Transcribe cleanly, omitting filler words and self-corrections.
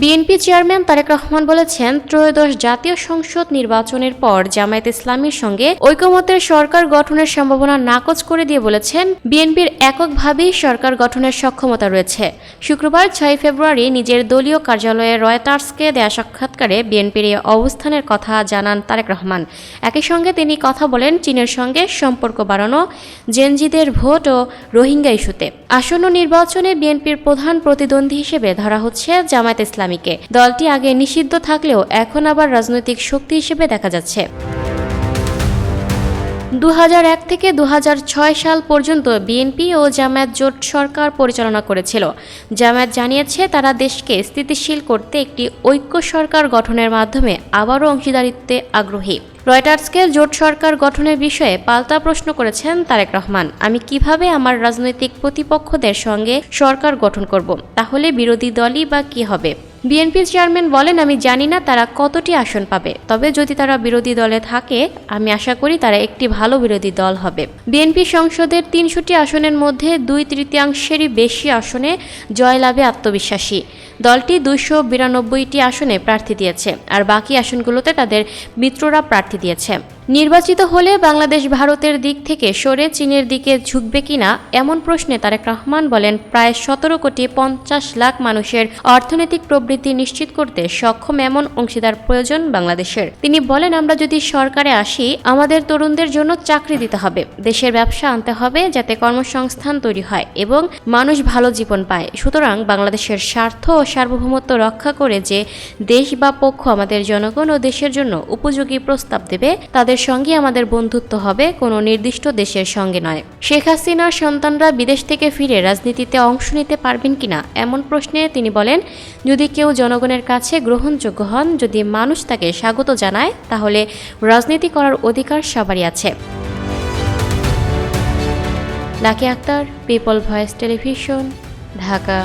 BNP chairman Tarique Rahman বলেছেন, ত্রয়োদশ জাতীয় সংসদ নির্বাচনের পর জামায়াত ইসলামীর সঙ্গে ঐকমত্যের সরকার গঠনের সম্ভাবনা নাকচ করে দিয়ে বলেছেন, বিএনপির এককভাবেই সরকার গঠনের সক্ষমতা রয়েছে। শুক্রবার 6 ফেব্রুয়ারি নিজের দলীয় কার্যালয়ে রয়টার্সকে দেয়া সাক্ষাৎকারে বিএনপির এই অবস্থানের কথা জানান তারেক রহমান। একই সঙ্গে তিনি কথা বলেন চীনের সঙ্গে সম্পর্ক বাড়ানো, জেনজিদের ভোট ও রোহিঙ্গা ইস্যুতে। আসন্ন নির্বাচনে বিএনপির প্রধান প্রতিদ্বন্দ্বী হিসেবে ধরা হচ্ছে জামায়াত ইসলামীকে। দলটি আগে নিষিদ্ধ থাকলেও এখন আবার রাজনৈতিক শক্তি হিসেবে দেখা যাচ্ছে। 2001 থেকে 2006 সাল পর্যন্ত বিএনপি ও জামায়াত জোট সরকার পরিচালনা করেছিল। জামায়াত জানিয়েছে তারা দেশকে স্থিতিশীল করতে একটি ঐক্য সরকার গঠনের মাধ্যমে আবারও অংশীদারিত্বে আগ্রহী। রয়টার্সকে জোট সরকার গঠনের বিষয়ে পাল্টা প্রশ্ন করেছেন তারেক রহমান। আমি কিভাবে আমার রাজনৈতিক প্রতিপক্ষদের সঙ্গে সরকার গঠন করব? তাহলে বিরোধী দলই বা কি হবে? বিএনপির চেয়ারম্যান বলেন, আমি জানি না তারা কতটি আসন পাবে, তবে যদি তারা বিরোধী দলে থাকে আমি আশা করি তারা একটি ভালো বিরোধী দল হবে। বিএনপি সংসদের 300টি আসনের মধ্যে 2/3 বেশি আসনে জয়লাভে আত্মবিশ্বাসী। দলটি 292টি আসনে প্রার্থী দিয়েছে, আর বাকি আসনগুলোতে তাদের মিত্ররা প্রার্থী দিয়েছে। নির্বাচিত হলে বাংলাদেশ ভারতের দিক থেকে সরে চীনের দিকে ঝুঁকবে কিনা এমন প্রশ্নে তারেক রহমান বলেন, প্রায় 17,50,00,000 মানুষের অর্থনৈতিক প্রবৃদ্ধি নিশ্চিত করতে সক্ষম এমন অংশীদার প্রয়োজন বাংলাদেশের। তিনি বলেন, আমরা যদি সরকারে আসি আমাদের তরুণদের জন্য চাকরি দিতে হবে, দেশের ব্যবসা আনতে হবে যাতে কর্মসংস্থান তৈরি হয় এবং মানুষ ভালো জীবন পায়। সুতরাং বাংলাদেশের স্বার্থ ও সার্বভৌমত্ব রক্ষা করে যে দেশ বা পক্ষ আমাদের জনগণ ও দেশের জন্য উপযোগী প্রস্তাব দেবে তাদের সঙ্গে আমাদের বন্ধুত্ব হবে, কোনো নির্দিষ্ট দেশের সঙ্গে নয়। শেখ হাসিনার সন্তানরা বিদেশ থেকে ফিরে রাজনীতিতে অংশ নিতে পারবেন কিনা এমন প্রশ্নে তিনি বলেন, যদি কেউ জনগণের কাছে গ্রহণযোগ্য হন, যদি মানুষ তাকে স্বাগত জানায়, তাহলে রাজনীতি করার অধিকার সবারই আছে। Lucky Akhtar, people voice television, Dhaka.